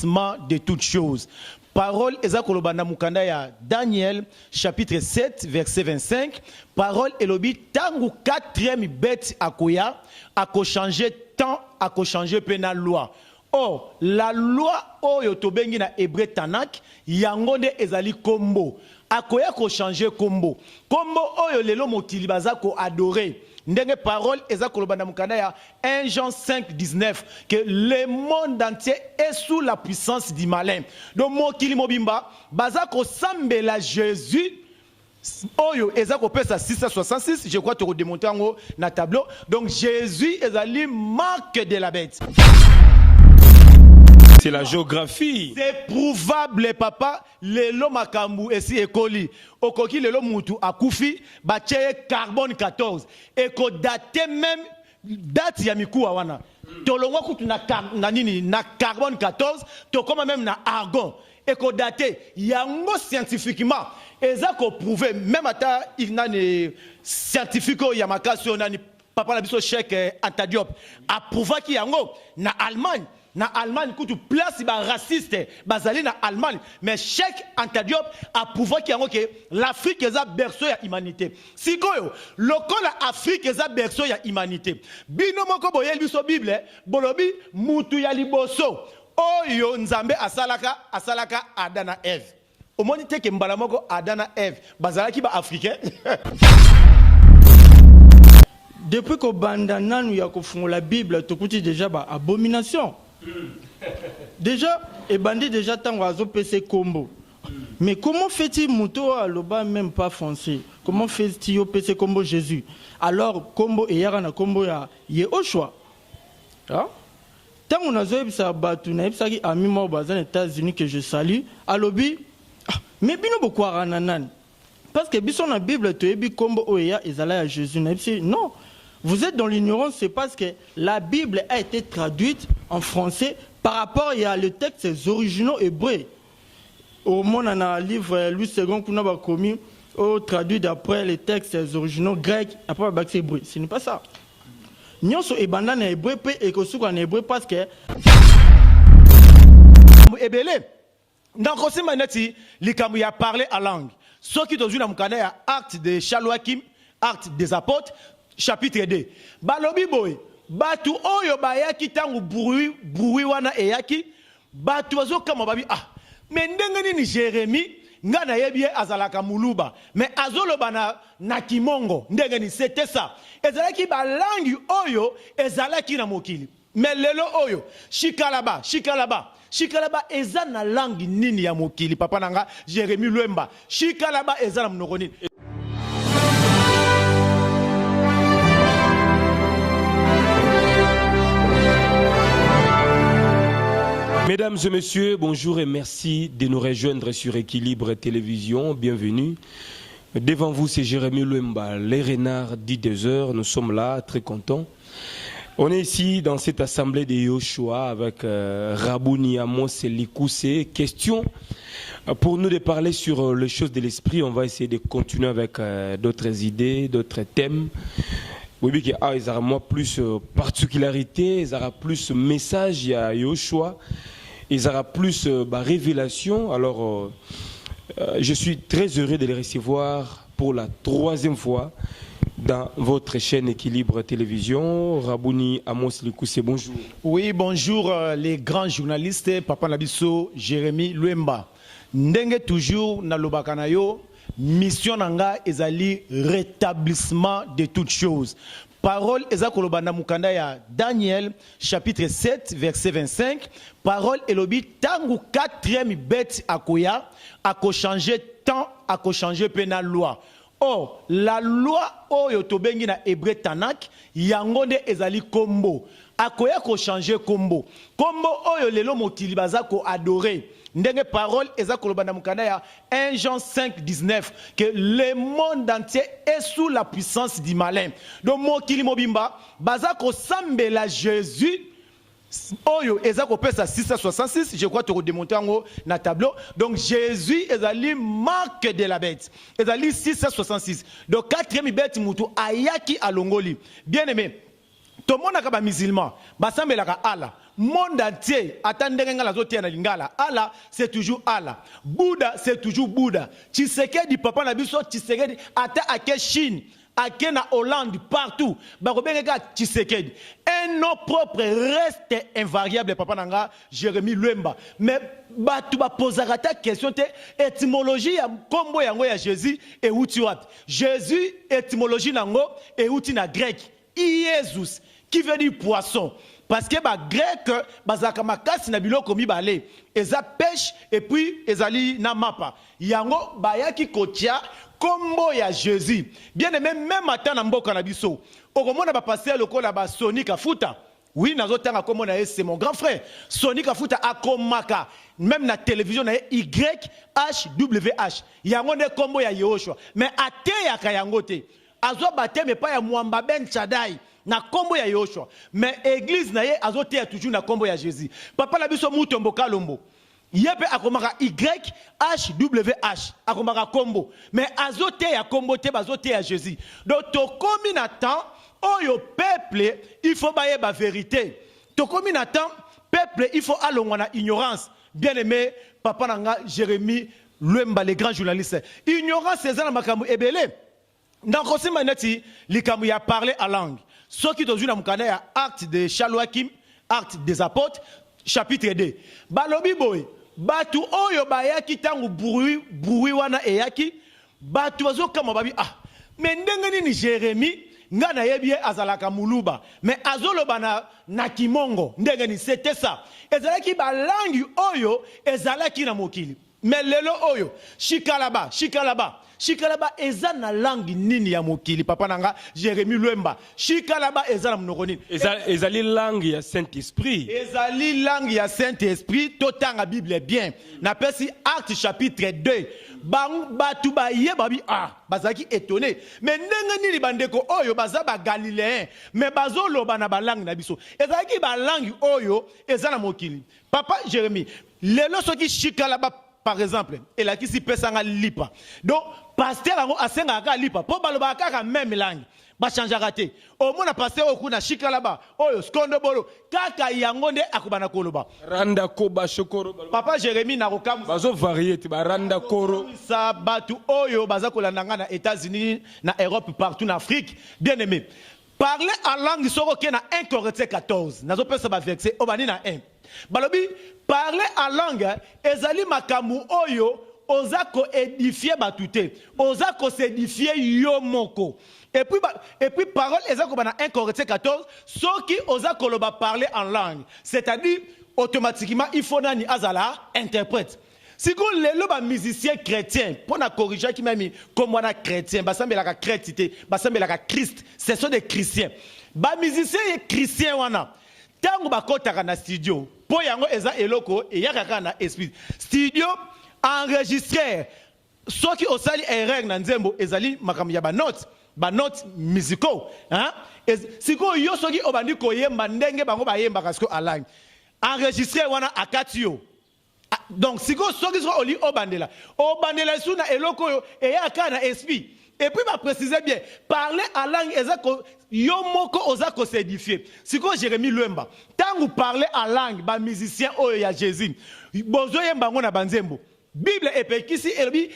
rétablissement de toutes choses. Parole eza kolobana mukanda ya Daniel chapitre 7 verset 25. Parole elobi tangu 4e bête akoya ako changer temps ako changer pena loi. Or la loi oyo tobengi na hébreu Tanak yango nde ezali kombo. Akoya ko changer kombo. Kombo oyo lelo mokili baza ko adorer. Ndenge parole eza kolobana mukanda ya 1 Jean 5 19 que le monde entier est sous la puissance du malin. Donc mokili mobimba baza ko sambela Jésus oyo eza ko pesa 666, je crois te redémonter en na tableau. Donc Jésus ezali marque de la bête. C'est la géographie. C'est prouvable, papa. Lelo makambu esi ekoli. Okoki lelo mutu akufi bache carbone 14. Eko date même date ya mikuwa wana. Tolongwa kutu na nini na carbone 14, to koma même na argon. Eko date yango scientifiquement eza ko prouver même ata inane scientifique ya makasio nani papa la biso Cheikh Anta Diop a prouvé ki yango na Allemagne. Na Allemagne, kutu place ba raciste, bazali na Allemagne, mais Cheikh Anta Diop a prouvé que l'Afrique est un berceau de l'humanité. Si koyo, lokola Afrique est un berceau de l'humanité. Bino moko boyel biso Bible, bolobi mutu ya liboso. Oyo nzambe asalaka Adana Eve. Omoni te ke mbala moko Adana Eve, bazalaki ba africain. Depuis que bandana nous y a confondu la Bible, tu écoutes déjà bah abomination. Déjà, et bandit déjà tant oiseau PC combo. Mais comment fait-il moto à l'oba même pas foncé? Comment fait-il au PC combo Jésus? Alors combo et yarana combo ya yé au choix. Tant on a zoé ça batu na ipsa qui a mis moi aux États-Unis que je salue. À l'obi, mais bino beaucoup rananan. Parce que bison la Bible tu ebi combo oya ezala ya Jésus na ipsi non. Vous êtes dans l'ignorance, c'est parce que la Bible a été traduite en français par rapport à le texte originaux hébreux. Au monde, on a un livre Louis II qu'on a commis, traduit d'après les textes originaux grecs, après le bac hébreu. Ce n'est pas ça. Nous sommes en hébreu et que sommes en hébreu parce que. Donc, aussi, il y a parlé à langue. Ce qui est dans une acte de Chaloakim, acte des apôtres. Chapitre 2. Balobi boy, batu oyo bayaki tangu bruit wana eyaki, batu wazo kama babi mais ndenge ni Jérémie ngana yebi azalaka muluba, mais azoloba na kimongo, ndenge ni c'était ça. Ezalaki ba langue oyo ezalaki na mokili. Mais lelo oyo shikalaba eza na langue nini ya mokili papa nanga Jérémie Luemba. Shikalaba eza na mnoko nini. Mesdames et messieurs, bonjour et merci de nous rejoindre sur Équilibre Télévision. Bienvenue. Devant vous, c'est Jérémie Luemba, les renards 10h. Nous sommes là, très contents. On est ici dans cette assemblée de Yoshua avec Rabouni Amos Likoussé. Question pour nous de parler sur les choses de l'esprit. On va essayer de continuer avec d'autres idées, d'autres thèmes. Oui, il y a plus particularité, il y a plus message, il y a Yoshua, il y a plus révélation. Alors, je suis très heureux de les recevoir pour la 3e fois dans votre chaîne Équilibre Télévision. Rabouni Amos Likoussé, bonjour. Oui, bonjour les grands journalistes, Papa Nabiso, Jérémie Luemba. Ndenge toujours na lobakanayo. Mission nanga ezali rétablissement de toutes choses. Parole eza kolobana mukanda ya Daniel chapitre 7 verset 25. Parole elobi tangu 4e bête akoya ako changer temps ako changer pena loi. Or la loi oyo tobengi na hébreu Tanak yango nde ezali kombo. Akoya ko changer kombo. Kombo oyo lelo mokili baza ko adorer. Ndenge parole eza kolobana mukanda ya 1 Jean 5 19 que le monde entier est sous la puissance du malin. Donc mokili mobimba baza ko sambela Jésus oyo eza ko pesa 666, je crois te redémonter en na tableau. Donc Jésus ezali marque de la bête. Ezali 666. Donc 4e bête mutu ayaki alongoli. Bien aimé, Tout le monde a musulman. Basambelaka Allah. Monde entier, attendez la zotia na lingala. Allah, c'est toujours Allah. Bouddha, c'est toujours Bouddha. Tshisekedi, papa Nabiso, Tshisekedi, ata ake Chine, ake na Hollande, partout. Barobenga Tshisekedi. Un nom propre reste invariable, papa Nanga, Jérémie Luemba. Mais, tu vas poser ta question, étymologie, combo yango ya Jésus, et où tu as. Jésus, étymologie nango, et où tu na grec. Jésus, qui veut dire poisson. Parce que les Grecs, bazaka makasi na biloko mibale, eza pêche et puis ezali na mapa. Yango bayaki kotia kombo ya Jésus. Bien aimé, même matin na mboka na biso. Okomona ba passer lokola ba Sonic Afuta. Oui, nazotanga komona c'est mon grand frère. Sonic Afuta akomaka même na télévision na YHWH. Yango ne kombo ya Yehoshua. Mais ate ya kayangote. Azo bateme pa ya Mwamba Ben Chadai. Na kombo ya Yoshua. Mais église na ye azote ya toujours na kombo ya Jésus. Papa la biso mutombo kalombo. Yepe akomaka YHWH akomaka kombo. Mais azote ya kombo te bazote ya Jésus. Donc to komi na temps oyo peuple il faut baye ba vérité. To komi na temps peuple il faut alongwa na ignorance. Bien aimé papa nanga Jérémie Luemba les grands journalistes. Ignorance ezana makambo ebele. Dans le maneti likamu ya parler à langue. Ce qui est dans le acte de Chaloakim, acte des apôtres, chapitre 2. Balobi boy, batu oyo bayaki tangu bruit wana eyaki, batu wazo kama babi mais ndenge ni Jérémie, ngana yebie azalaka muluba, mais azoloba na kimongo, ndenge ni c'était ça. Ezalaki ba langue oyo ezalaki na mokili. Mais lelo oyo, shikalaba. Shikalaba eza na langue nini ya mokili papa nanga Jérémie Luemba. Shikalaba eza na mnoko nini? Ezali langue ya Saint-Esprit. Ezali langue ya Saint-Esprit totanga Bible bien. Na pesi Acte chapitre 2. Batu ba ye babi bazaki étonné. Mais ndenge nini bandeko oyo baza ba Galiléen. Mais bazoloba na ba langue na biso. Ezalaki ba langue oyo eza na mokili. Papa Jérémie, lelo soki shikalaba par exemple, et là qui s'y pèse en lipa. Donc, pasteur a senga lipa. Pour baloba kaka même langue. Ba changer raté. Au moins pasteur au kuna shika là-bas. Oyo skondo bolo. Kaka yangonde akubana koloba. Randa koba shokoro. Papa Jérémie na rokamu. Bazo variété ba randa koro. Sa batu oyo bazako landanga na États-Unis, na Europe, partout en Afrique. Bien aimé. Parler en langue soro ke na 1 Corinthiens 14. Nazo pesa ba verset obani na 1. Balobi parler en langue ezali makamu oyo ozako édifier batute ozako s'édifier yo moko et puis parole ezako bana 1 Corinthiens 14 soki ozako loba parler en langue c'est-à-dire automatiquement il faut nani azala interprète. Si vous lelo ba musicien chrétien pour na corriger qui même comme wana chrétien basambelaka chrétité basambelaka Christ ce sont des chrétiens ba musicien chrétien wana tango bakotaka na studio po yango eza eloko eyaka na esprit studio enregistrer soki osali erreur na nzembo ezali makambo ya ba notes musicaux hein siko yo soki obandi koyemba ndenge bango bayemba kasiko alang enregistrer wana akatio donc siko soki oli obandela suna eloko yo eyaka na esprit. Et puis, va préciser bien, parler à langue, yo moko ozako s'édifier. Si quoi Jérémie Luemba, tant vous parlez à langue, ba musicien oyo ya Jésus, bozo yemba ngona banzembo. Bible epekisi elbi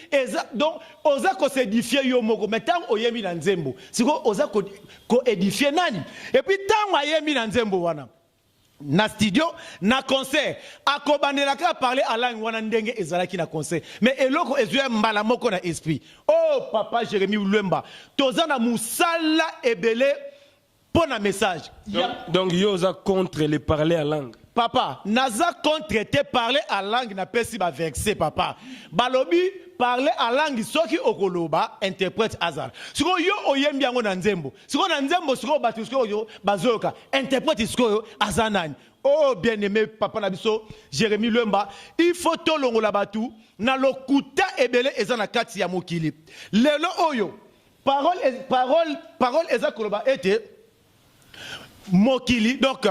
donc ozako s'édifier yo moko, mais tant oyemi na nzembo. Si quoi ozako ko édifier nani? Et puis tant oyemi na nzembo wana. Na studio, na concert, akobanelaka parler à langue wana ndenge ezalaki na concert. Mais eloko ezue mbala moko na esprit. Oh papa Jérémie Luemba, tozana musala ebele pour un message. Donc yoza contre les parler à langue. Papa, naza contre te parler à langue na pesi ba verset papa. Balobi parler à langue soki okoloba interprète azar. Siko yo oyembi yango na nzembo. Siko na nzembo siko batu siko yo bazoka interprète siko yo azanani. Oh bien-aimé papa nabiso Jérémie Luemba, il faut tolongola batu na lokuta ebele ezana kati ya mokili. Lelo oyo parole eza koloba ete mokili donc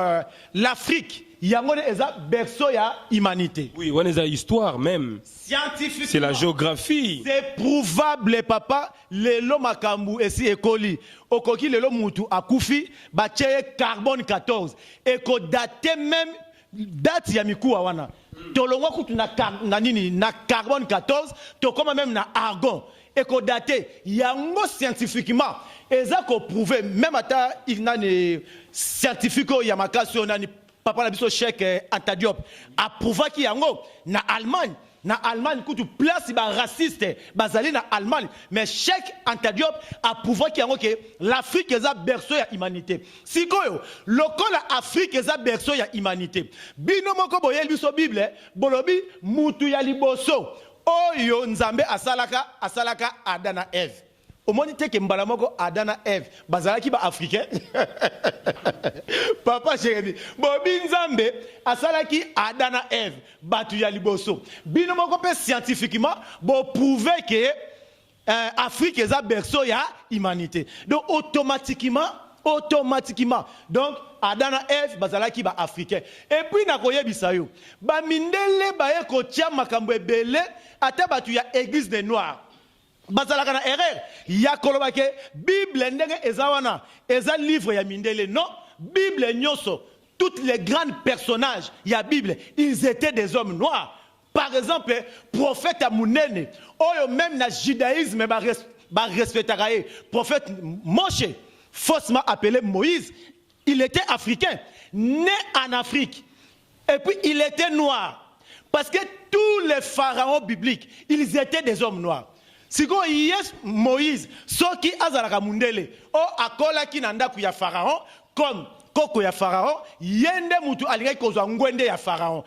l'Afrique yango eza berceau ya humanité. Oui, on est à histoire même. Scientifiquement, c'est la géographie. C'est prouvable, papa. Lelo makambu esi ekoli. Okoki lelo mutu akufi bacheye carbone 14. Eko date même date ya mikuwa wana. Tolongwa kutu na nini na carbone 14, tokoma même na argon. Eko date yango scientifiquement eza ko prouver même ata inane scientifique ya makasi nani papa na biso Cheikh Anta Diop a prouvé ki yango na Allemagne. Na Allemagne, kutu place ba raciste, bazali na Allemagne. Mais Cheikh Anta Diop a prouvé que l'Afrique est un berceau ya humanité. Si koyo, lokola Afrique est un berceau ya humanité. Bino moko boye biso Bible, bolobi mutu ya liboso. Oyo nzambe asalaka Adana Eve. Omoni teke mbala moko Adana Eve, bazalaki ba africain. Papa Jérémy, bobi nzambe asalaki Adana Eve, batu ya liboso. Bino moko pe scientifiquement bo prouver que Afrique est un berceau ya humanité. Donc automatiquement, donc Adana Eve bazalaki ba africain. Et puis nakoyebisa yo, ba mindele ba ye ko tia makambo ebele ata batu ya église des noirs. Bazalaka na erreur ya kolobake Bible ndenge ezawana eza livre ya mindele. Non, Bible nyoso, tous les grands personnages ya Bible, ils étaient des hommes noirs. Par exemple, prophète Amunene, oyo même na judaïsme ba respectaka ye, prophète Moshe, faussement appelé Moïse, il était africain, né en Afrique. Et puis il était noir parce que tous les pharaons bibliques, ils étaient des hommes noirs. Siko yes Moïse soki azalaka mundele o akola ki nandaku ya pharaon comme koko ya pharaon yende mutu alingai kozwa ngwende ya pharaon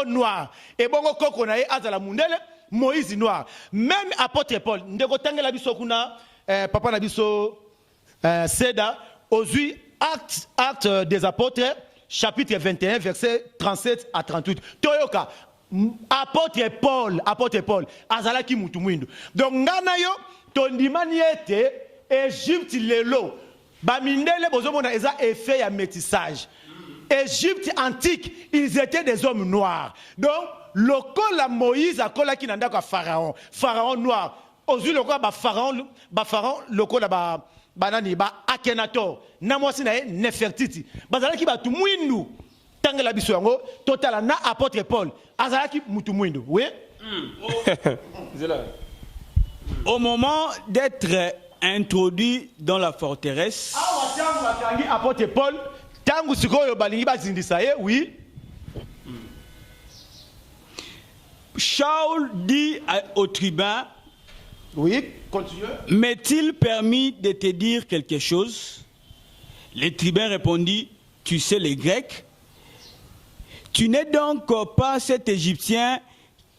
noir et bongo koko na ye azala mundele Moïse noir. Même apôtre Paul ndeko tangela biso kuna papa na biso Seda ozui acte des apôtres chapitre 21 verset 37 à 38 toyoka apôtre Paul azalaki mutu mwindo. Donc ngana yo tondimani ete Égypte lelo ba mindele bozomona eza effet ya métissage. Égypte antique, ils étaient des hommes noirs. Donc lokola Moïse akola ki nandaka pharaon noir. Ozu lokola ba pharaon lokola ba banani ba Akhenator na mwasi na Nefertiti bazalaki batu mwindu. Tangela biso yango totala na apôtre Paul azalaki mutu mwindo. Oui. Au moment d'être introduit dans la forteresse, apôtre Paul tangu sikoyo balingi bazindisa ye, oui. Shaul dit au tribun, oui, continue. M'est-il permis de te dire quelque chose? Le tribun répondit, tu sais les Grecs. Tu n'es donc pas cet Égyptien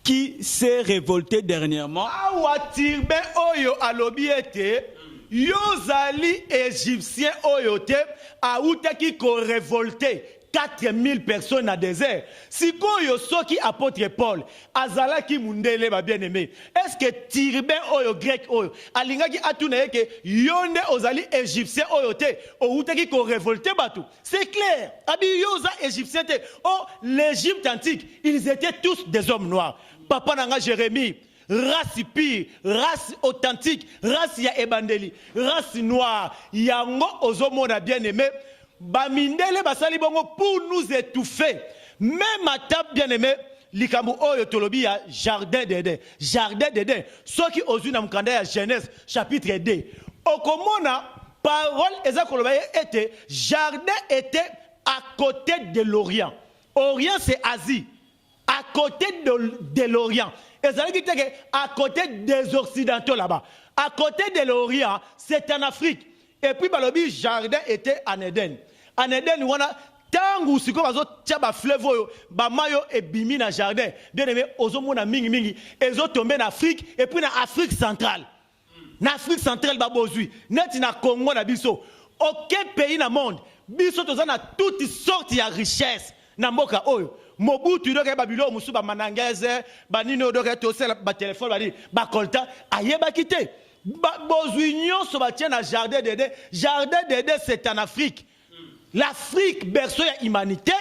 qui s'est révolté dernièrement. Awa tirbe oyo alobi ete yozali Égyptien oyo te aouta ki ko révolté 4000 personnes à désert. Si koyo soki apôtre Paul azalaki mundele ba bien-aimé. Est-ce que tirbe oyo grec oyo alingaki atuna yeke yonde ozali Égyptien oyo te outa ki ko révolté batou? C'est clair. Abi yoza Égyptien te. Oh, l'Égypte antique, ils étaient tous des hommes noirs. Papa nanga Jérémie, race pire, race authentique, race ya ebandeli, race noire, yango ozomona bien-aimé. Bamindele basali bongo pour nous étouffer. Même à table bien-aimé, likambo oyo tolobi ya jardin d'Éden. Jardin d'Éden. Ce qui ozu na mukanda ya Genèse chapitre 2. Okomona parole eza koloba était jardin était à côté de l'Orient. Orient c'est Asie. À côté de l'Orient. Et ça veut dire à côté des Occidentaux là-bas. À côté de l'Orient, c'est en Afrique. Et puis, le jardin était en Éden. En Éden, on a tangu siko bazo tia ba fleuve oyo ba mayo e bimi na jardin. Bien aimé, ozomona mingi mingi, ezo tomber en Afrique et puis en Afrique centrale. En Afrique centrale ba bozui, net na Congo na biso. Aucun pays na monde, biso tozana toutes sortes de richesses na mboka oyo. Mobutu doke babilo musu ba manangeze ba nino doke tosela ba téléphone ba di ba kolta ayeba kité bozui nyonso ba tia na jardin d'Éden. Jardin d'Éden c'est en Afrique. L'Afrique berceau ya humanité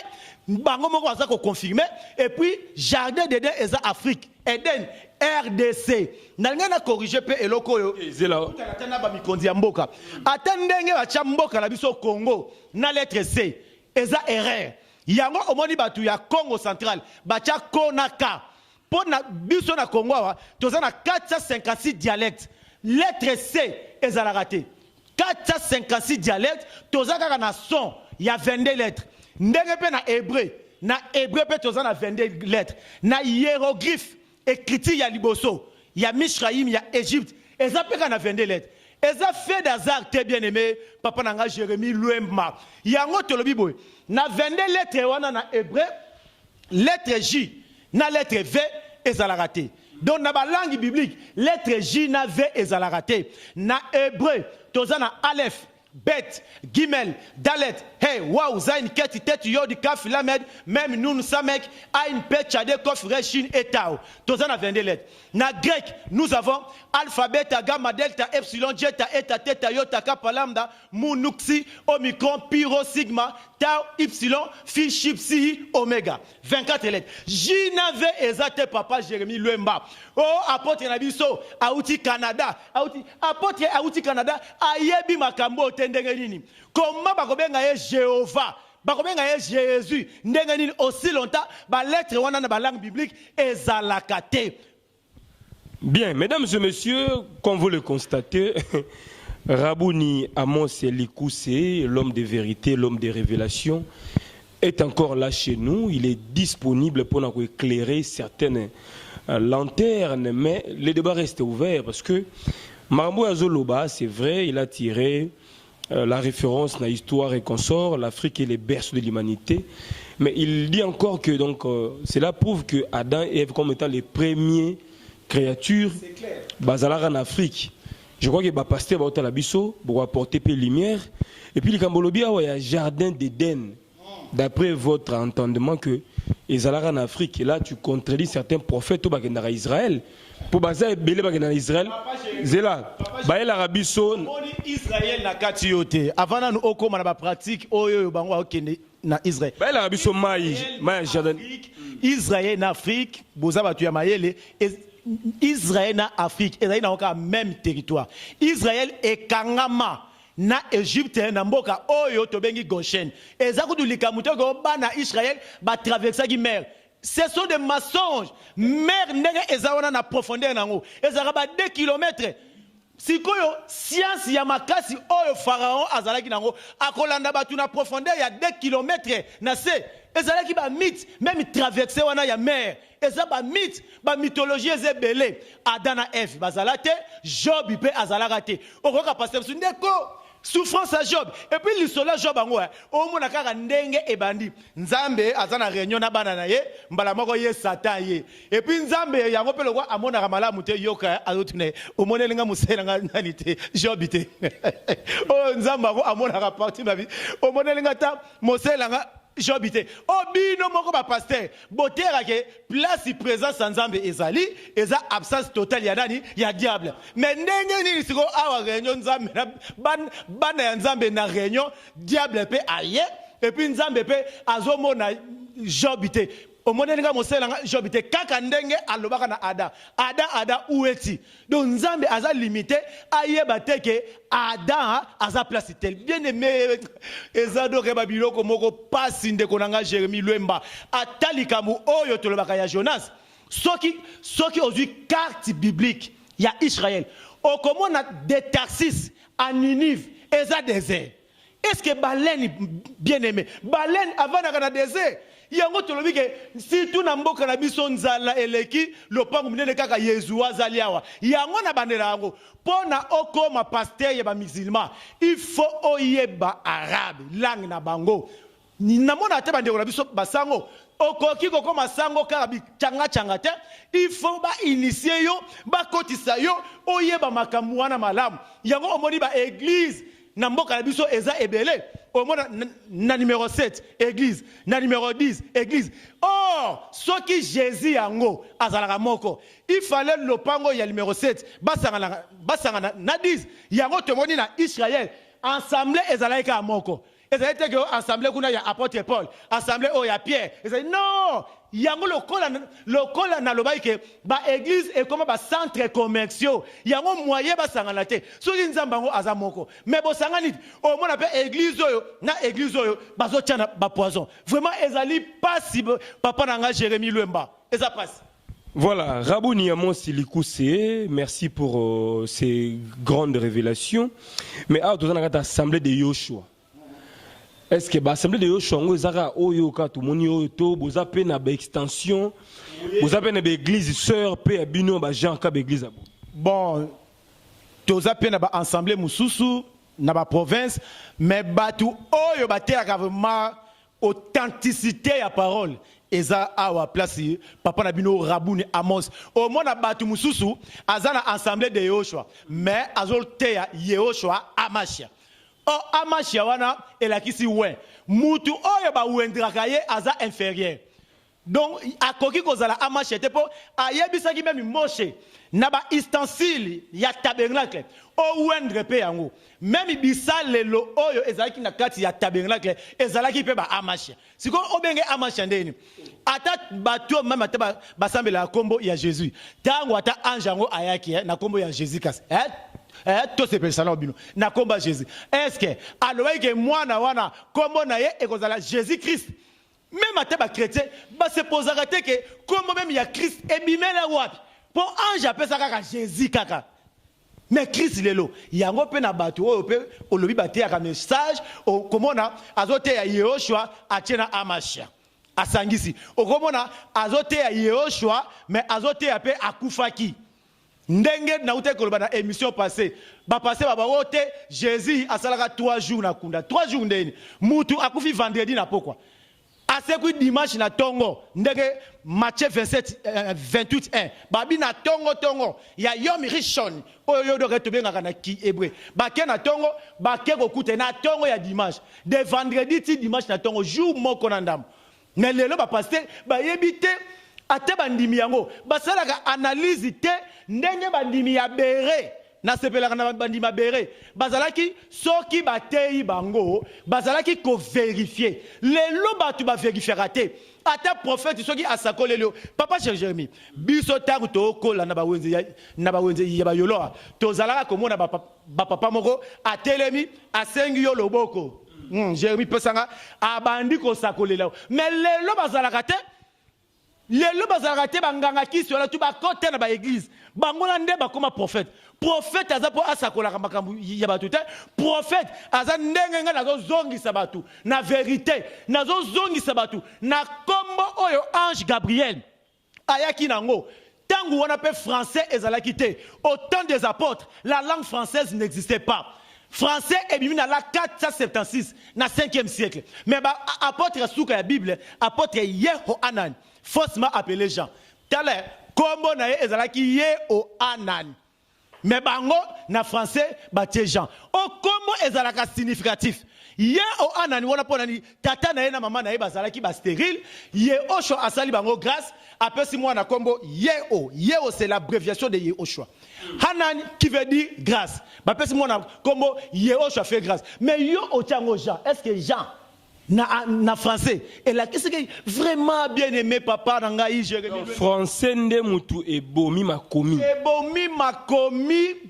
bango moko baza ko confirmer et puis jardin d'Éden eza Afrique Eden RDC nalinga na corriger pe eloko yo ezela tana ba mikondi ya mboka ata ndenge bacha mboka na biso Congo na lettre C eza erreur yango omoni batu ya Congo central bacha konaka pour na biso na Congo wa toza na 456 dialectes lettre C ezala raté 456 dialectes toza kaka na son ya 22 lettres ndenge pe na hébreu pe toza na 22 lettres na hiéroglyphe écriture ya liboso ya Mishraïm ya Égypte eza pe na 22 lettres eza fait d'hasard très bien aimé papa nanga Jérémie Luemba yango tolobi boy na 22 lettres wana na hébreu lettre J na lettre V ezala raté donc na ba langue biblique lettre J na V ezala raté na hébreu toza na Aleph Bet, Gimel, Dalet, Hey, Waouh, Zain, Ket, Tet, Yod, Kaf, Lamed, même Nun, Samek, Ain, Pet, Chade, Kof, Reshin et Tao. Tozan a 22 lettres. Na grec, nous avons alphabet, gamma, delta, epsilon, jeta, eta, teta, iota, kappa, lambda, mu, nuxi, omicron, pyro, sigma, tau, ypsilon, phi, chip, psi, oméga. 24 lettres. Jinave, ezate, papa, Jérémie, Luemba. Oh, apôtre Nabiso, Aouti, Canada. Apôtre Aouti, Canada, Ayebi, Makambo, tendenge nini. Comment bakobenga ye Jéhovah? Bakobenga ye Jésus. Ndenge nini aussi longtemps, ba lettre wana na ba langue biblique, ezalakate. Bien, mesdames et messieurs, comme vous le constatez, Rabouni Amos Likoussé, l'homme de vérité, l'homme de révélation, est encore là chez nous. Il est disponible pour nous éclairer certaines lanternes, mais le débat reste ouvert parce que Marambou Azoloba, c'est vrai, il a tiré la référence dans l'histoire et consort, l'Afrique est le berceau de l'humanité, mais il dit encore que cela prouve que Adam et Ève comme étant les premiers créatures basalara en Afrique. Je crois que le pasteur va au Labiso pour apporter peu de lumière. Et puis, il y a un jardin d'Éden. D'après votre entendement, que les en Afrique, et là, tu contredis certains prophètes au Israël. Pour baser en Israël, c'est là. L'Arabiso. Israël n'a qu'à tioter. Avant, nous avons une pratique. Na Israël. L'Arabiso, Israël en Afrique, Israël en Afrique, Israël n'a même territoire. Israël est Kangama. Na Égypte na mboka oyo tobengi Goshen. Ezaku du likamuto go bana Israël ba traverser gi mer. Ce sont des mensonges. Mer ndenge ezawana na profondeur nango. Ezaka ba 2 km. Sikoyo science ya makasi oyo pharaon azalaki nango akolanda batu na profondeur ya 2 km na se. Ezalaki ba mythe même traverser wana ya mer. Eza ba mythe, ba mythologie ezebele. Adam na Ève bazalate, Job ipe azalakate. Okoka pasteur Sundeko souffrance à Job. Et puis l'isola Job en haut. Au moins kaka ndenge ebandi. Nzambe azana réunion na bana na ye, mbala moko ye Satan ye. Et puis Nzambe yango pe lokwa amona kamala mute yoka azotune. Au moins linga musela nga nanite Job ite. Oh Nzamba amona ka parti na vie. Au moins linga ta mosela nga Job ite. Oh bino moko ba pasteur. Botera ke place présence Nzambe ezali, eza absence totale ya nani ya diable. Mais ndenge nini siko awa réunion Nzambe bana ya Nzambe na réunion diable pe aye et puis Nzambe pe azomona Job ite. Omone linga mosela nga Job ite kaka ndenge alobaka na Ada ueti. Donc Nzambe aza limité ayeba te ke Adam aza place tel. Bien aimé ezado reba biloko moko pasi ndeko nanga Jérémie Luemba atalikamu oyo tolobaka ya Jonas. Soki ozui carte biblique ya Israël. Okomona de Tarsis à Ninive eza désert. Est-ce que baleine bien aimé baleine avant na désert? Yango tolobi ke si tu na mboka na biso nzala eleki lopango munene kaka Yesu azali awa yango na bandela yango pona okoma pasteur ya ba musulman il faut oyeba arabe langue na bango na mona te bandeko na biso basango okoki kokoma sango kaka bichanga te il faut ba initier yo ba kotisa yo oyeba makambo wana malamu yango omoni ba église na mboka na biso eza ebele omona na numéro 7 église na numéro 10 église or soki Jésus yango azalaka moko il fallait lopango ya numéro 7 basanga na 10 yango tomoni na Israël ensemble ezalaka moko ezali te ke assemblée kuna ya apôtre Paul, assemblée o ya Pierre. Ezali non, yango lokola na lobaki ke ba église et comme ba centre commerciaux, yango moyen ba sangana te. Soki nzamba ngo aza moko. Mais bo sangani au mona pe église oyo na église oyo bazo tiana ba poison. Vraiment ezali pas si papa nanga Jérémie Luemba. Eza passe. Voilà, Rabouni Amon Silikoussé, merci pour ces grandes révélations. Mais à tout à l'assemblée de Yoshua. Est-ce que l'assemblée de Yoshua, vous avez Oyoka, tout le monde, vous avez une extension, vous avez une église sœur, paix, bino, Jean, Kab église. Bon, vous avez une assemblée Moussoussou, dans la province, mais batu Oyo bate vraiment authenticité à parole. Eza awa place papa na bino Rabouni Amos au moins na batu mususu azana assemblée de Yoshua mais azolte ya Yoshua Amashia o Amashia wana elakisi we mutu oyo ba wendraka ye aza inférieur donc akoki kozala Amashia te po ayebisaki même Moshe na ba ustensile ya tabernacle o wendre pe yango même bisalelo oyo ezalaki na kati ya tabernacle ezalaki pe ba Amashia siko obenge Amashia ndeni ata bato même ata basambela kombo ya Jésus tango ata ange yango ayaki na kombo ya Jésus kasi to se persona bino na kombo ya Jésus est-ce que aloyi ke mwana wana kombo na ye ekozala Jésus Christ même ata ba chrétien ba se posera te ke kombo même ya Christ ebimela wapi pour ange appelle ça kaka Jésus kaka mais Christ lelo yango pe na bato oyo pe olobi batia ka message okomona azote ya Yoshua atiena Amashia asangisi okomona azote ya Yoshua mais azote ya pe akufaki ndenge na ute koloba na émission passée ba passé ba wote Jésus asalaka 3 jours na kunda 3 jours ndeni mutu akufi vendredi na pokwa asekwi dimanche na tongo ndenge Matthieu 28:1 babi na tongo ya Yom Rishon oyo do retobenga kana ki hébreu bake na tongo bake kokute na tongo ya dimanche de vendredi ti dimanche na tongo jour moko na ndam mais lelo ba pasteur ba yebite ate bandimi yango basalaka analyse te ndenge bandimi ya bere na sepelaka na bandima bere bazalaki soki batei bango bazalaki ko vérifier lelo batu ba vérifiera te ata prophète soki asakole lelo papa Jérémie biso tangu to kola na ba wenze ya ba yoloa tozalaka komona ba papa moko atelemi asengi yo loboko Jérémie pesanga abandi ko sakolela mais lelo bazalaka te lelo bazalaka te banganga kisi wala tu ba kote na ba église bangola nde bakoma prophète prophète aza po asakolaka makambo ya batu te prophète aza ndenge nga nazo zongisa batu na vérité nazo zongisa batu na kombo oyo ange Gabriel ayaki nango tangu wana pe français ezalaki te au temps des apôtres la langue française n'existait pas français est bimi na la 476 na 5e siècle mais ba apôtre souka ya Bible apôtre Yehohanan faussement appelé Jean tale kombo na ye ezalaki Yehohanan mais bango na français batie Jean o kombo ezalaka significatif Yehohanan wana pona ni tata na ye na mama na ye bazalaki ba stérile Yehoshua asali bango grâce apesi mwana kombo Yeo c'est l'abréviation de Yehoshua Hanan qui veut dire grâce bapesi mwana kombo Yehoshua fait grâce mais yo otiango Jean est-ce que Jean na français et là qu'est-ce que vraiment bien aimé papa nangai Jérémie français nde mutu ebomi makomi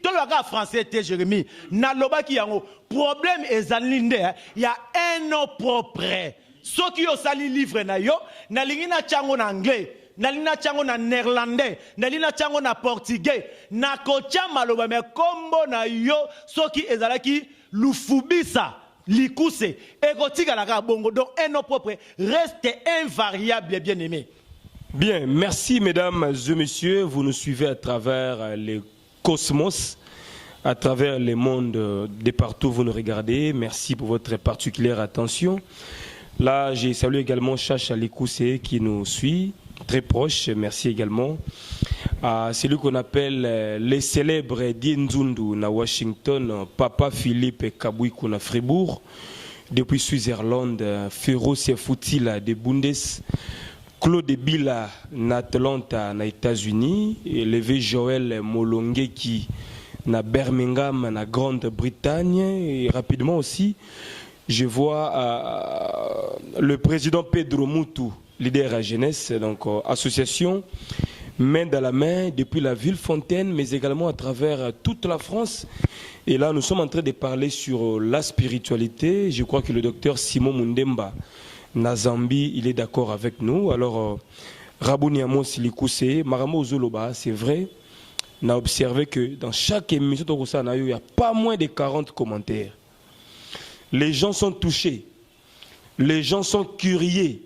to la français te Jérémie na lobaki yango problème ezali nde il y a un nom propre soki yo sali livre na yo na lingi na chango na anglais na lina chango na néerlandais na lina chango na portugais na kocha maloba me kombo na yo soki ezalaki lufubisa Likouse, égotique la bongo, donc un nom propre reste invariable, bien aimé. Bien, merci mesdames et messieurs, vous nous suivez à travers les cosmos, à travers les mondes de partout vous nous regardez. Merci pour votre particulière attention. Là, j'ai salué également Chacha Likouse qui nous suit, très proche. Merci également à celui qu'on appelle les célèbres Dienzundu na Washington, Papa Philippe Kabouikou na Fribourg, depuis Switzerland, Féroce Foutila de Bundes, Claude Bila na Atlanta na États-Unis, et levé Joël Molongeki na Birmingham na Grande-Bretagne, et rapidement aussi je vois le président Pedro Moutou, leader à jeunesse, donc association, main dans la main, depuis la ville Fontaine, mais également à travers toute la France. Et là, nous sommes en train de parler sur la spiritualité. Je crois que le docteur Simon Mundemba, Nazambi, il est d'accord avec nous. Alors, Rabouni Amos Likousé, Maramo Zoloba, c'est vrai. On a observé que dans chaque émission, il n'y a pas moins de 40 commentaires. Les gens sont touchés. Les gens sont curieux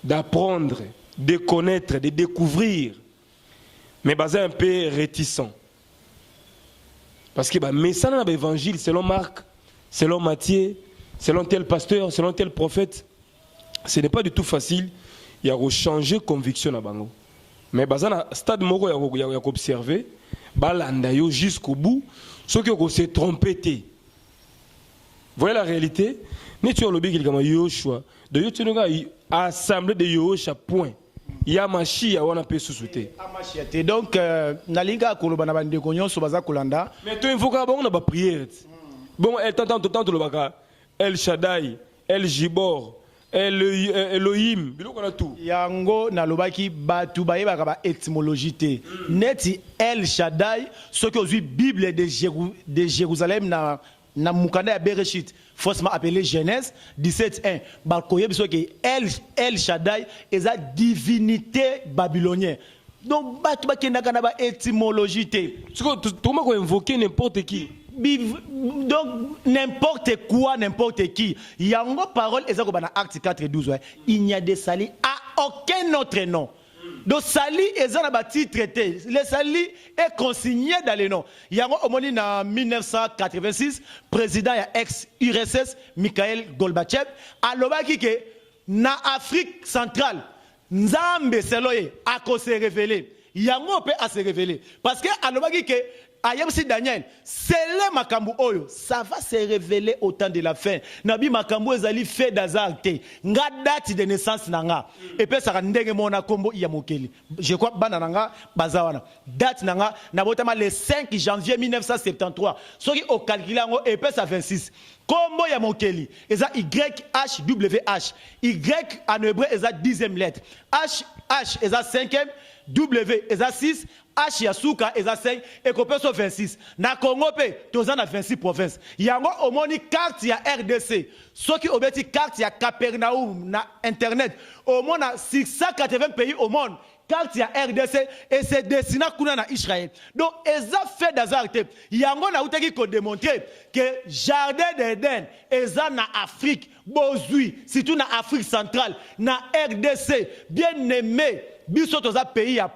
d'apprendre, de connaître, de découvrir. Mais c'est un peu réticent. Parce que mais ça dans l'évangile, selon Marc, selon Matthieu, selon tel pasteur, selon tel prophète, ce n'est pas du tout facile. Il y a changer conviction à Bango. Mais dans le stade moko il y a observé, balanda yo jusqu'au bout, ceux qui ont se trompé. Vous voyez la réalité? Ni tu as le big comme Yoshua, de Yotunuga assemblée de Yoshua point. Il y a machi ya wana pe sous-souté. Donc nalinga koloba na bande konyo so baza kolanda. Mais tu invoques bon na ba prière. Bon elle t'entend le baka El Shaddai, El Jibor, Elohim, biloko na tout. Yango na lobaki batu baye baka ba étymologie. Neti El Shaddai, ce que aujourd'hui Bible de Jérusalem na mukanda ya Bereshit, forcément appelé Genèse 17:1. Ba koye biso ke El Shaddai est la divinité babylonienne. Donc batu bakenda kana ba étymologie. Tu comment qu'on invoquer n'importe qui. Donc n'importe quoi, n'importe qui. Yango parole ezako bana acte 4:12. Il n'y a de sali à aucun autre nom. Donc sali ezana ba titre traité. Le sali est consigné dans les noms. Yango omoni na 1986 président ya ex-URSS Mikhail Gorbatchev alobaki ke na Afrique centrale Nzambe seloye ako se révéler. Yango peut à se révéler parce que alobaki ke Ayamsi Daniel, c'est le makambu oyo, ça va se révéler au temps de la fin. Nabi makambu ezali fait d'azarte, nga date de naissance nanga. Et puis ça ndenge mona kombo yamokeli. Je crois bananga bazawana. Date nanga na botama le 5 janvier 1973. Soki au calcula ngo et puis ça 26. Kombo yamokeli, eza YHWH. Y en hébreu eza 10e lettre. H eza 5e, W eza 6. H Yasuka eza 5 et Kopeso 26. Na Congo pe tozana 26 provinces. Yango omoni carte ya RDC. Soki obeti carte ya Capernaum na internet. Au moins 680 pays au monde. Carte ya RDC et c'est destiné kuna na Israël. Donc eza fait d'azarte. Yango na utaki ko démontrer que jardin d'Éden eza na Afrique bozui, surtout na Afrique centrale, na RDC, bien aimé. Biso toza pays ya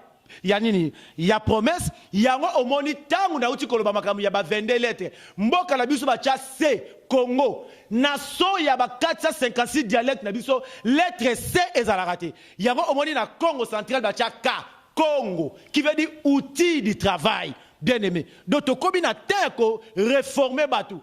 yanini ya promesse yango omoni tangu na uti koloba makamu ya ba 22 lettres mboka na biso ba cha C Congo na so ya ba 456 dialectes na biso lettre C ezala raté yango omoni na Congo central ba cha K Congo qui veut dire outil du travail bien aimé donc to kobi na terre ko réformer batu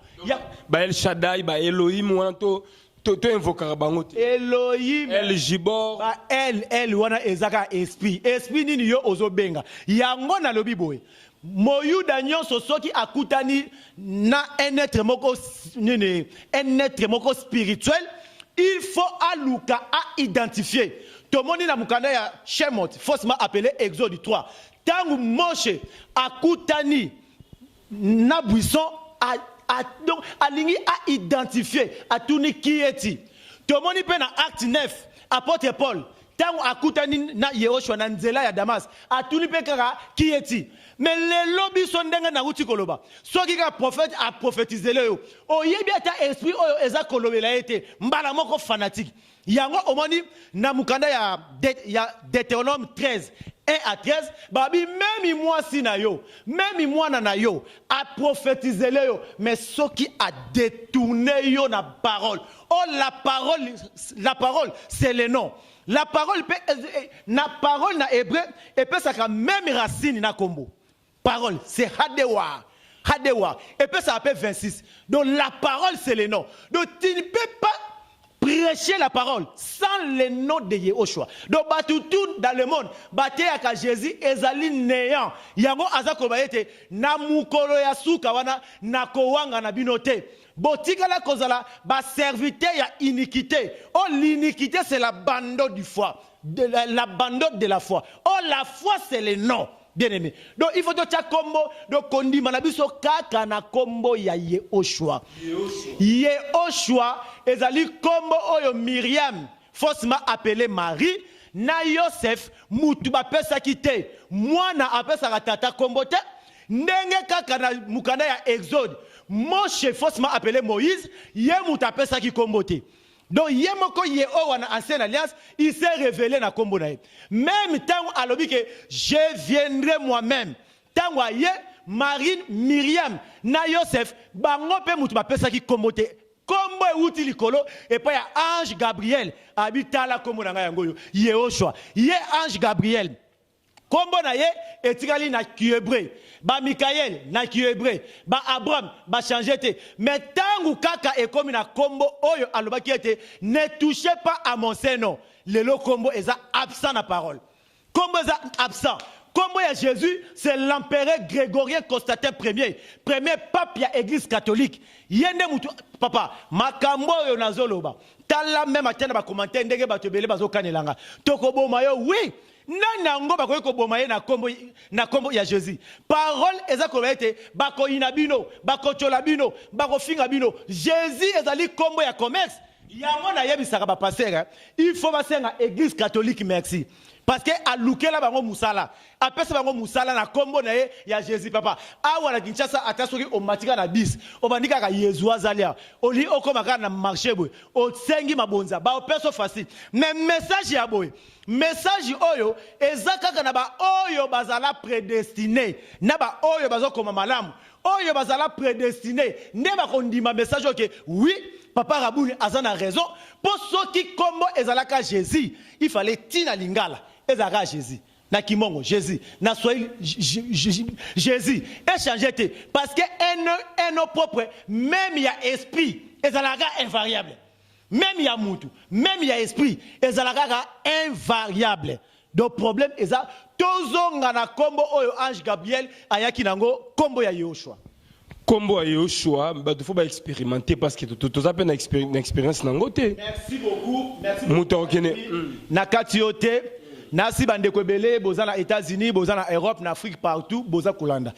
ba El Shaddai ba Elohim wanto to invoquera bangote Elohim El Jibor ba el wana ezaka esprit nini yo ozobenga yango na lobi boye moyuda nyonso soki akutani na un être moko spirituel il faut aluka à identifier tomoni na mukanda ya Shemot faussement appelé Exode 3 tangu Moshe akutani na buisson donc alingi a identifié a tourné qui est-il. Tomoni pe na acte 9 apôtre Paul tangu akutani na Yehoshua na nzela ya Damas a tourné pe kaka qui est-il. Mais les lobbies sont denga na uti koloba. Soki ka prophète a prophétisé le yo. Oyebi ata esprit oyo eza kolobela ete mbala moko fanatique. Yango omoni na mukanda ya Deutéronome 13 1 à 13, babi même moi si na yo, même moi na yo, a prophétisé le yo, mais ce qui a détourné yo na parole. Oh la parole c'est le nom. La parole na parole na hébreu et peut ça même racine na combo. Parole c'est Hadewar. Et puis ça appelle 26. Donc la parole c'est le nom. Donc tu ne peux pas prêcher la parole sans le nom de Yehoshua. Donc, tout dans le monde, à Jésus, ezali néant. Yango azako bayete, na mukolo ya suka wana, na kowanga na binote. Botika la kozala, ba serviteur ya iniquité. Oh, l'iniquité, c'est l'abandon du foi. L'abandon de la foi. Oh, la foi, c'est le nom. Bien aimé. Donc il faut que tu aies combo de kondi manabiso kaka na combo ya Yehoshua. Yehoshua ezali combo oyo Myriam faussement appelé Marie na Yosef mutu ba pesa kite mwana apesa tata combo te ndenge kaka na mukanda ya Exode Moshe faussement appelé Moïse ye mutu apesa ki combo te. Donc, Yemoko Yehowa na ancienne alliance, il s'est révélé na kombo na. Même tant à l'objet que je viendrai moi-même. Tant à Ye, Marine, Myriam, na Yosef, bango pe mutu ba pesa ki kombo te. Kombo e uti likolo, et puis ange Gabriel, habita la kombo na yangoyo, Yehoshua. Ye ange Gabriel. Kombo na ye, etikali na Kiebré. Ba Mikaël, na Kiebré. Ba Abraham, ba changete. Mais tangu kaka e komi na kombo oyo alobaki ete, ne touchez pas à mon Seigneur. Lelo kombo eza absent na parole. Kombo eza absent. Kombo ya Jésus, c'est l'empereur Grégorien Constantin Ier. Premier pape ya église catholique. Yende mutu, papa, makambo yo nazoloba. Tala même atena ba commentaire ndenge ba tebele bazo kanelanga. Tokobo mayo, oui. Nanango bakoyi ko bomaye na kombo ya Jésus. Parole eza ko ete bako inabino, bako cholabino, bako finga bino. Jésus ezali kombo ya commerce. Yango na yebisaka ba pasteur, il faut basenga église catholique merci. Parce que à lukela bango musala, apesa bango musala na kombo na ye ya Jésus papa. Awa na Kinshasa atasoki o matika na bis. O bandika ka Yesu azalia. Oli okomaka na marché boy. O sengi mabonza. Ba o perso facile. Mais message ya boy. Message oyo ezaka na ba oyo bazala prédestiné. Na ba oyo bazokoma malamu. Oyo bazala prédestiné. Ne ba kondima message ok. Oui, papa Rabouni azana raison. Pour ceux qui kombo ezalaka Jésus, il fallait tina lingala. Ezaka Jésus. Na kimongo Jésus. Na Swahili Jésus. Échanger parce que un propre même il y a esprit ezalaka invariable. Même il y a moutou, même il y a esprit ezalaka invariable. Donc problème eza tozonga na kombo oyo ange Gabriel ayaki nango kombo ya Yehoshua. Kombo ya Yehoshua, il faut expérimenter parce que tu as une expérience nango te. Merci beaucoup. Merci beaucoup. Nakati yote nasi bandeko belé bozana États-Unis, bozana Europe, na Afrique partout, boza kolanda.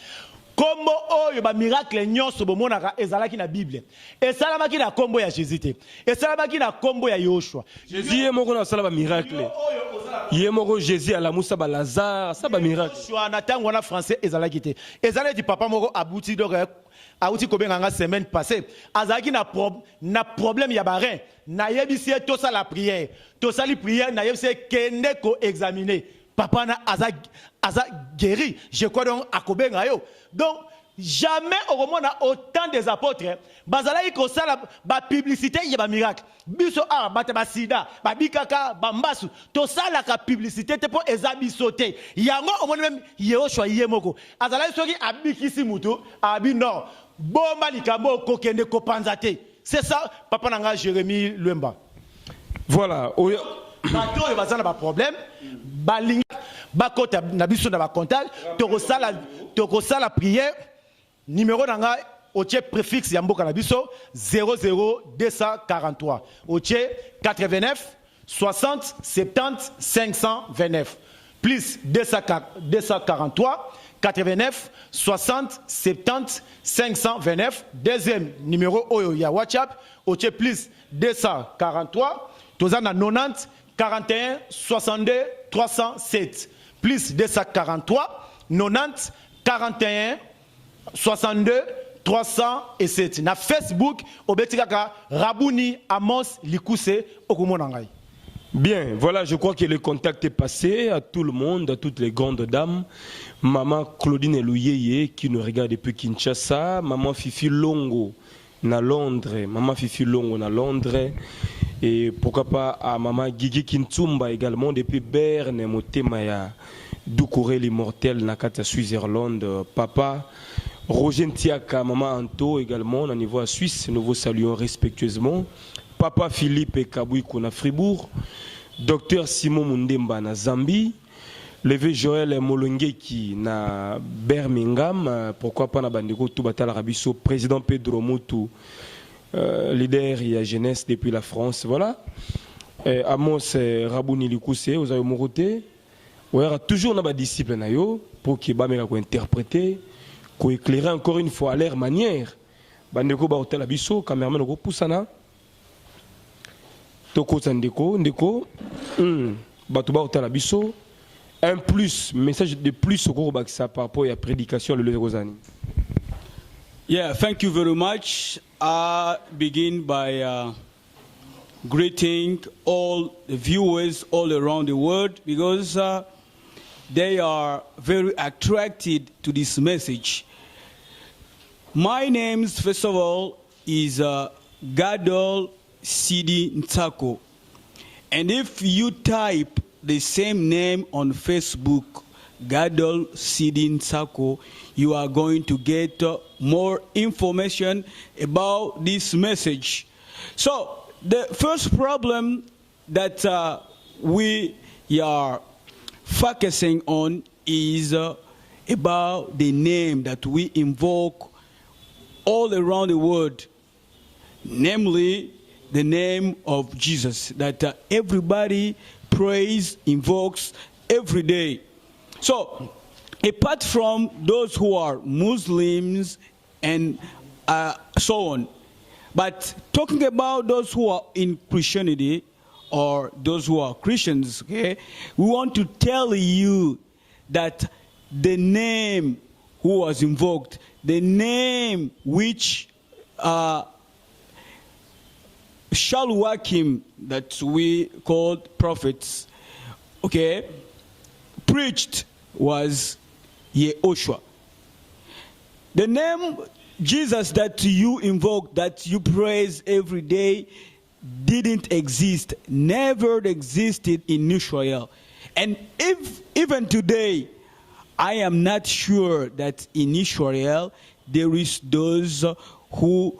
Kombo oyo ba miracle nyonso bomonaka ezalaki na Bible. Esalamaki na kombo ya Jésus te. Esalamaki na kombo ya Yehoshua. Jésus est moko na sala ba miracle. Yé moko Jésus ala Musa ba Lazare, ça ba miracle. Yehoshua na tango na français ezalaki te. Ezalaki di papa moko abuti donc auti ko benga semaine passée. Azalaki na problème ya ba rein. Na yebisi to ça la prière. To ça li prière na yebisi kende ko examiner. Papa na aza guéri. Je crois donc à Kobenga yo. Donc jamais au moment autant des apôtres bazala iko sala ba publicité ya ba miracle. Biso a bata ba sida, ba bikaka, ba mbasu. To sala ka publicité te pour ezabisote. Yango au moment même Yehoshua yemoko. Azala soki abikisi mutu, abi non. Bomba likambo kokende ko panzate. C'est ça papa nanga Jérémie Luemba. Voilà. Bato et bazana ba problème, balinga bakota na biso na ba contact, toko sala prière numéro nanga otie préfixe ya mboka na biso 00243. Otie 89 60 70 529 plus 243 89 60 70 529. Deuxième numéro oyo ya WhatsApp otie plus 243 tozana 90 41 62 307 plus 243 90 41 62 307 na Facebook obetikaka Rabouni Amos Likuse okumonangai. Bien, voilà, je crois que le contact est passé à tout le monde, à toutes les grandes dames. Maman Claudine Elouyeye qui nous regarde depuis Kinshasa, maman Fifi Longo na Londres, maman Fifi Longo na Londres. Et pourquoi pas à maman Gigi Kintsumba également depuis Berne, Motemaya, Doukouré l'immortel Nakata Suisse-Irlande, papa Roger Ntiaka, maman Anto également au niveau à Suisse, nous vous saluons respectueusement. Papa Philippe Kabouiko na Fribourg, Docteur Simon Mundemba na Zambie, Levé Joël Molongeki na Birmingham, pourquoi pas na Bandeko Toubatala Rabiso, Président Pedro Moutou, leader et à jeunesse depuis la France, voilà. Amos Rabouni Likousé, vous avez moroté. Il y aura toujours des disciples pour qu'ils puissent interpréter, pour éclairer encore une fois à leur manière. Bandeko ba hotel abiso, cameraman ko poussana. Toko Sandeko, Ndeko, Batuba hotel abiso. Un plus, message de plus au groupe par rapport à la prédication de l'Eurozani. Yeah, thank you very much. I begin by greeting all the viewers all around the world because they are very attracted to this message. My name, first of all, is Gadol Sidi Ntako. And if you type the same name on Facebook, Gadol Sidi Ntako, you are going to get more information about this message. So, the first problem that we are focusing on is about the name that we invoke all around the world, namely the name of Jesus, that everybody prays, invokes every day. So, apart from those who are Muslims and so on, but talking about those who are in Christianity or those who are Christians, okay, we want to tell you that the name who was invoked, the name which Shalwakim, that we called prophets, okay, preached was Yehoshua. The name Jesus that you invoke, that you praise every day, didn't exist, never existed in Israel. And even today, I am not sure that in Israel there is those who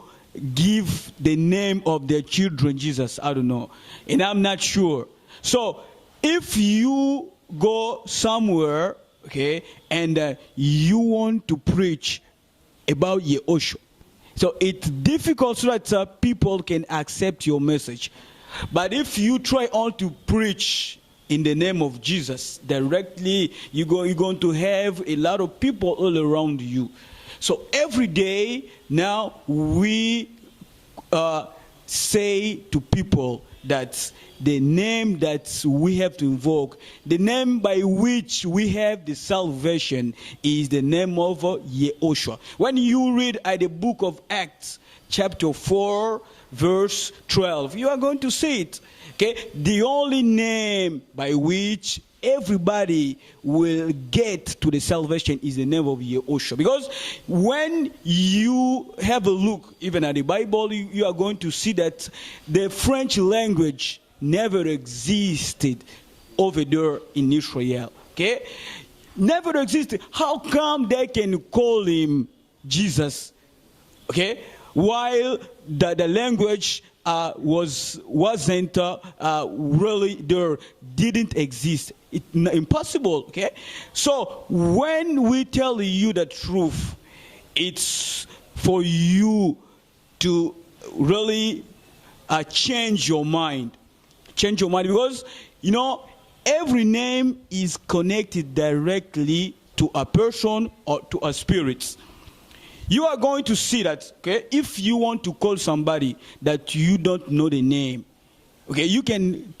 give the name of their children Jesus. I don't know. And I'm not sure. So if you go somewhere, okay, and you want to preach about Yehoshua, so it's difficult so that people can accept your message. But if you try on to preach in the name of Jesus directly, you're going to have a lot of people all around you. So every day now we say to people that the name that we have to invoke, the name by which we have the salvation, is the name of Yehoshua. When you read at the book of Acts, chapter 4, verse 12, you are going to see it. Okay, the only name by which everybody will get to the salvation is the name of Yehoshua. Because when you have a look even at the Bible, you are going to see that the French language never existed over there in Israel. Okay, never existed. How come they can call him Jesus? Okay, while the language wasn't really there, didn't exist. It's impossible, okay? So when we tell you the truth, it's for you to really change your mind. Change your mind, because, you know, every name is connected directly to a person or to a spirit. You are going to see that, okay, if you want to call somebody that you don't know the name, okay, you can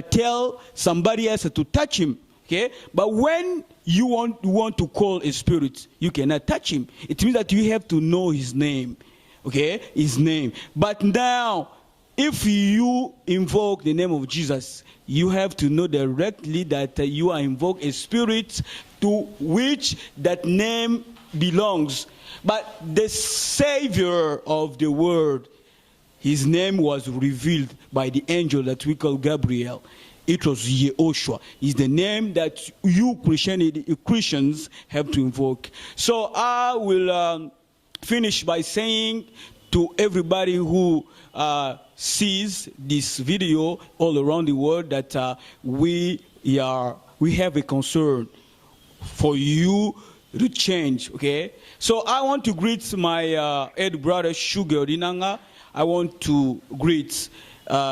tell somebody else to touch him, okay, but when you want to call a spirit, you cannot touch him. It means that you have to know his name, okay, his name. But now, if you invoke the name of Jesus, you have to know directly that you are invoking a spirit to which that name belongs. But the Savior of the world, his name was revealed by the angel that we call Gabriel. It was Yehoshua. It's the name that you Christians have to invoke. So I will finish by saying to everybody who sees this video all around the world that we have a concern for you to change, okay? So I want to greet my head brother Sugar Odinanga. I want to greet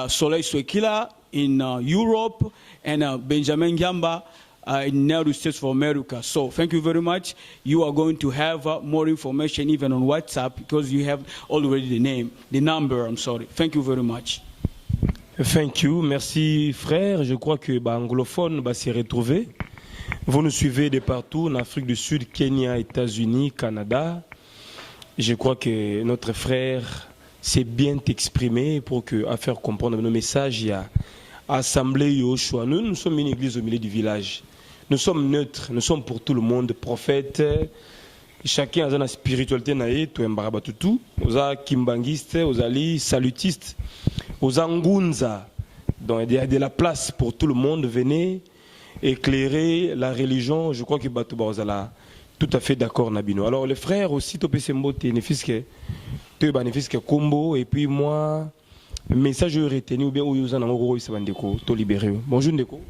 Soleil Swekila in Europe and Benjamin Gamba in United States of America. So thank you very much. You are going to have more information even on WhatsApp because you have already the number, I'm sorry. Thank you very much. Thank you. Merci frère. Je crois que anglophone s'est retrouvé. Vous nous suivez de partout, en Afrique du Sud, Kenya, États-Unis, Canada. Je crois que notre frère s'est bien exprimé pour faire comprendre nos messages. Il y a Assemblée Yoshua. Nous sommes une église au milieu du village. Nous sommes neutres, nous sommes pour tout le monde, prophètes. Chacun a une spiritualité, tu es mbarabatutu, aux kimbangistes, aux ali salutistes, aux angunza. Donc il y a de la place pour tout le monde. Venez éclairer la religion. Je crois que Batou Barzala tout à fait d'accord Nabino. Alors les frères aussi, tu bénéfices combo et puis moi. Message retenu ou bien où vous en avez libéré. Bonjour Ndeko.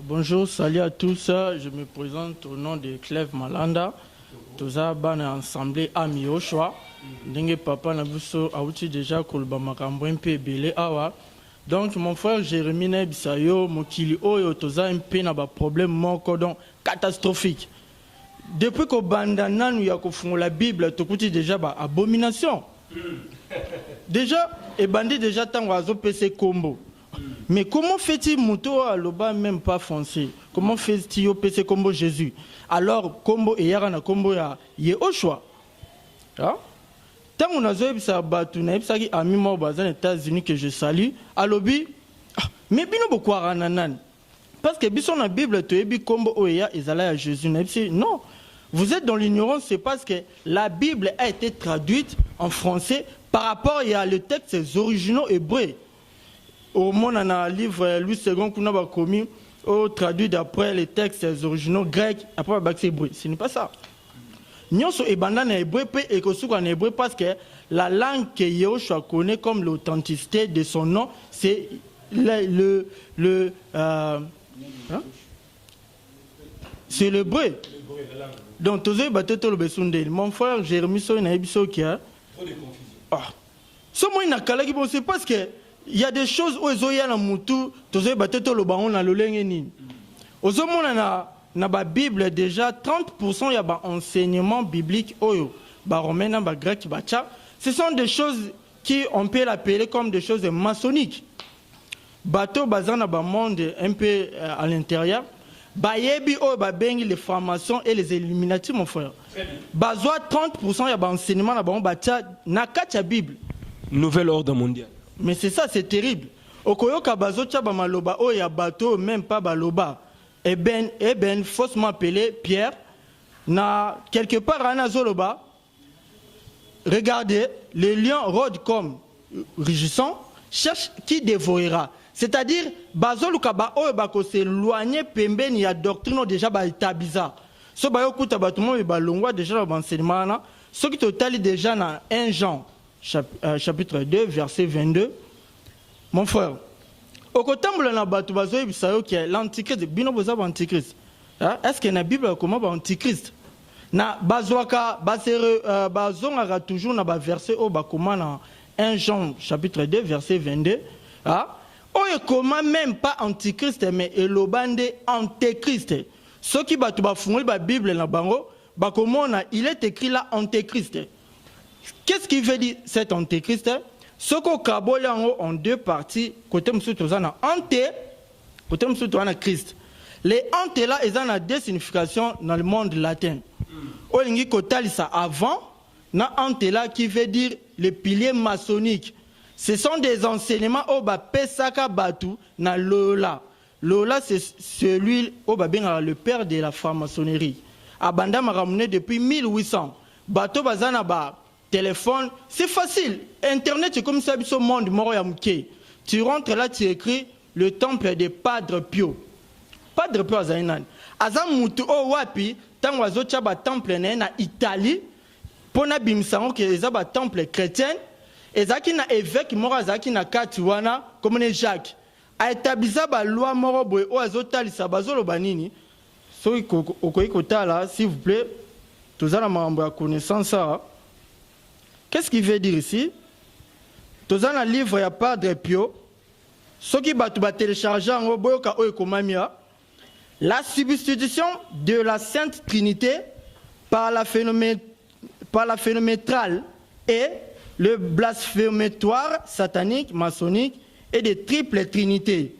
Bonjour, salut à tous. Je me présente au nom de Clève Malanda. Tous ban assemblée Ami Yoshua. Ndenge papa Nabuso a outil déjà kolba makambo un peu belé awa. Donc mon frère Jérémie Nebisayo mokili oyo toza un peu na ba problème moko donc catastrophique. Depuis que bandana nous ya ko la Bible tokuti déjà ba abomination. Déjà, et bandit déjà tant oiseau PC combo. Mais comment fait-il Mouto à l'oba même pas foncé? Comment fait-il au PC combo Jésus? Alors combo et yarana combo ya yé au choix. Tant on a zoé sa batouna ça qui a mis moi aux États-Unis que je salue. À l'obi, mais bino beaucoup rananan. Parce que bison la Bible te ebi combo oya ezala à Jésus. Non. Vous êtes dans l'ignorance, c'est parce que la Bible a été traduite en français par rapport à le texte originaux hébreux. Au monde, on a un livre Louis II qu'on a commis, traduit d'après les textes originaux grecs, après le hébreu. Ce n'est pas ça. Nous sommes en hébreu et en hébreu parce que la langue que Yahushua connaît comme l'authenticité de son nom, c'est c'est l'hébreu. Donc, mon frère Jérémie qui a trop de confusion. C'est parce que il y a des choses où ils ont na mutu, tozo bateto lo bango na lolenge nini. Ozomo na ba Bible déjà 30% y a ba enseignement biblique oyo ba romain ba grec ba tcha. Ce sont des choses qui on peut l'appeler comme des choses maçonniques. Bateau bazana ba monde un peu à l'intérieur. Bayebi o babengi les francs-maçons et les Illuminati mon frère. Bazoa 30% ya ba enseignement na ba bacha na katia Bible. Nouvel ordre mondial. Mais c'est ça, c'est terrible. Okoyoka bazocha ba maloba o ya bateau même pas baloba. Ben faussement appelé Pierre na quelque part à Zoloba. Regardez, les lions rôdent comme rugissant, cherche qui dévorera. C'est-à-dire, bazoluka ba o bako s'éloigner pembeni ya doctrine déjà ba itabiza. So ba yokuta ba tout le monde ba longwa déjà ba enseignement na. Ce qui total déjà na 1 Jean chapitre 2 verset 22. Mon frère, au kotambola na batu bazoyi bisayo qui est l'antichrist, bino boza ba antichrist. Est-ce que na Bible comment ba antichrist? Na bazwaka bazonga toujours na ba verset au ba comment na 1 Jean chapitre 2 verset 22. Oye comment même pas antichrist mais elobande antéchrist. Ceux qui batu ba fungoli ba Bible na bango ba comment il est écrit là antéchrist. Qu'est-ce qui veut dire cet antéchrist? Ce qu'on kabole en deux parties, côté monsieur tozana anté, côté monsieur tozana Christ. Les anté là ils ont deux significations dans le monde latin. Olingi kotali ça avant, na anté là qui veut dire les piliers maçonniques. Ce sont des enseignements au ba pesaka batu na lola. Lola c'est celui au ba benga le père de la franc-maçonnerie. Abanda m'a ramené depuis 1800. Bato bazana ba téléphone, c'est facile. Internet, c'est comme ça, ce monde, tu rentres là, tu écris le temple des Padre Pio. Padre Pio, Azainan. Azam Moutou, oh, wapi, tant oiseau, tu as un temple en Italie, pour na bimsango, qui est un temple chrétien, ezaki na évêque moko azalaki na kati wana komone Jacques aétablisa baloi moko boye oyo azotalisa bazoloba nini soki okoki kotala s'il vous plaît toza na makambo ya connaissance awa. Qu'est-ce qu'il veut dire ici? Toza na livre ya Padre Pio soki bato télécharger yango boyoka oyo ekomamia la substitution de la Sainte Trinité par la phénométrale et le blasphématoire satanique, maçonnique et des triples trinités.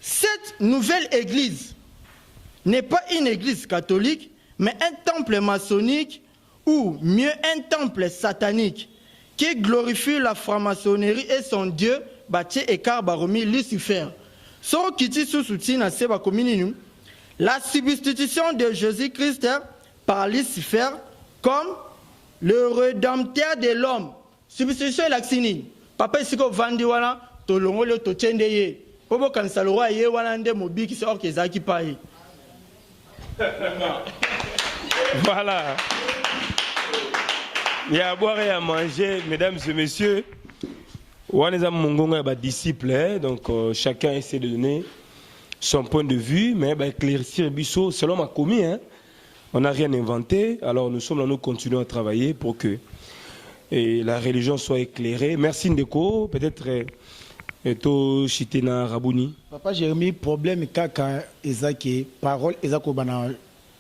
Cette nouvelle église n'est pas une église catholique, mais un temple maçonnique ou mieux un temple satanique qui glorifie la franc-maçonnerie et son dieu, Bâtier Écart Baromi Lucifer. La substitution de Jésus-Christ par Lucifer comme le rédempteur de l'homme. Substitution laxini. Papa ici ko vandi wana to longolo to tchende ye. Pobo kanisa le roi ye wana nde mobiki c'est or que zaki paye. Voilà. Il y a à boire et à manger, mesdames et messieurs. On est un disciple, donc chacun essaie de donner son point de vue, mais éclaircir Bissot, selon ma commis, hein, on n'a rien inventé, alors nous sommes là, nous continuons à travailler pour que la religion soit éclairée. Merci Ndeko, peut-être to Chitena Rabouni. Papa Jérémie, problème kaka ezaki parole ezako bana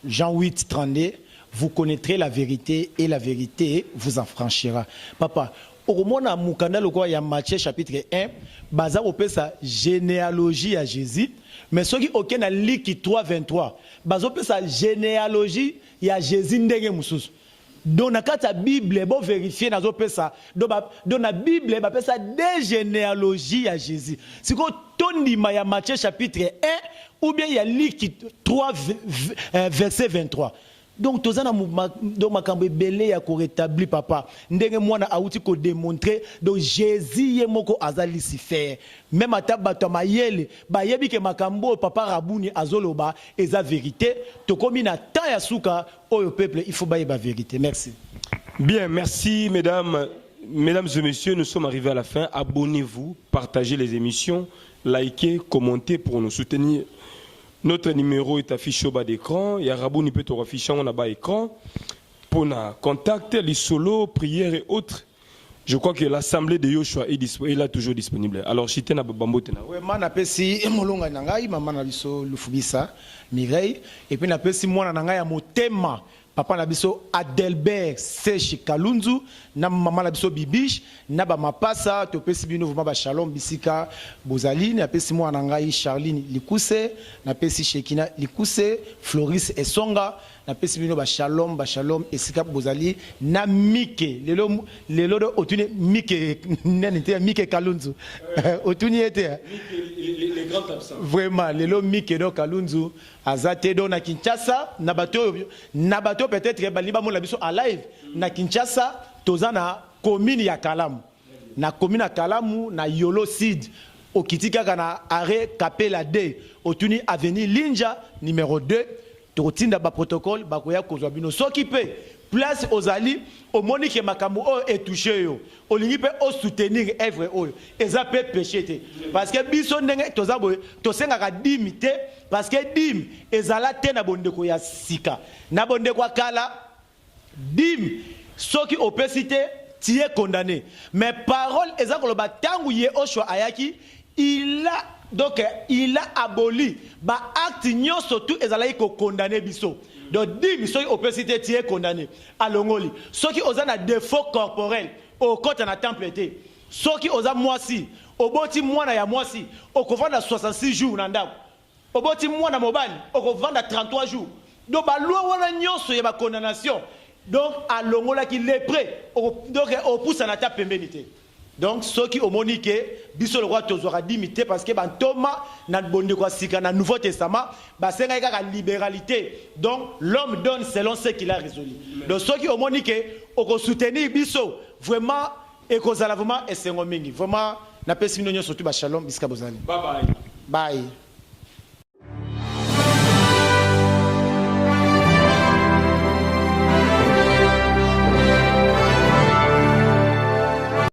Jean 8 32, vous connaîtrez la vérité et la vérité vous affranchira. Papa, au moment où il y a Matthieu chapitre 1, baza opesa généalogie à Jésus, mais ceux qui aucun a liki 3 23, baza opesa généalogie ya Jésus ndenge mususu. Donc na kata Bible bon vérifier na opesa donc na Bible ba pesa des généalogies à Jésus. Si ko tondima ya Matthieu chapitre 1 ou bien il y a liki 3 verset 23. Donc tozana do makambo belé ya ko rétablir papa ndenge mwana auti ko démontrer donc Jésus ye moko aza Lucifer même ata bato mayele ba yebi ke makambo papa Rabouni azoloba eza vérité to komi na temps ya suka oyo peuple il faut ba vérité. Merci. Bien, merci mesdames et messieurs, nous sommes arrivés à la fin. Abonnez-vous, partagez les émissions, likez, commentez pour nous soutenir. Notre numéro est affiché au bas d'écran. Il y a Rabouni peut te afficher en bas d'écran. Pour nous contacter, les solos, prières et autres. Je crois que l'assemblée de Yoshua est là toujours disponible. Alors, si tu as un bambou, tu as oui, je suis molonga nangai, maman na biso lufubisa, Mireille, et puis na pesi mwana nangai ya motema. Papa na biso Adelbert Sechi Kalunzu, na maman na biso Bibiche, na ba mapasa to pesi bino vuma ba Shalom Bisika Bozali, na pesi mwana nangai Charline Likuse, na pesi Shekina Likuse, Floris Esonga, na pesi bino ba Shalom Esika Bozali, na Mike, lelo do otune Mike nenete Mike Kalunzu. Otuni était les grands absents. Vraiment, lelo Mike do Kalunzu, azate do na Kinshasa, na bato peut-être baliba mon labiso à live na Kinshasa tozana commune ya Kalamu na commune ya Kalamu na Yolo Sid okitika kana arrêt Kapela D otuni avenue Linja numéro 2 totinda ba protocole bakoya kozwa bino soki pe place ozali omoni ke makambo o est touché yo olingi pe o soutenir œuvre oyo eza pe péché te parce que biso ndenge toza boye tosenga ka dimité parce que dim ezala te na bondeko ya sika na bondeko kala dim soki opesité tu es condamné mais parole eza koloba tangu ye oshwa ayaki il a aboli ba acte nyonso tout ezala ko condamné biso. Donc, dim, soki opesité, tu es condamné. Alongoli. Soki oza na défaut corporel, au côté na temple été. Soki oza moisi, au boti mwana ya moisi, au kovanda 66 jours nandako. Au boti mwana mobali, au kovanda 33 jours. Donc, ba loi wana nyonso ya ba condamnation. Donc, alongola ki lépré, donc au pousse na ta pembénité. Donc, ceux qui ont moniqué, biso le roi tozora dimité parce que Thomas n'a bonde quoi sika na Nouveau Testament, c'est la libéralité. Donc, l'homme donne selon ce qu'il a résolu. Donc, ceux qui ont moniqué, au soutenir biso vraiment et cause à la vraiment et c'est mingi. Vraiment, n'a pas si nous surtout shalom biska bozali. Bye bye. Bye.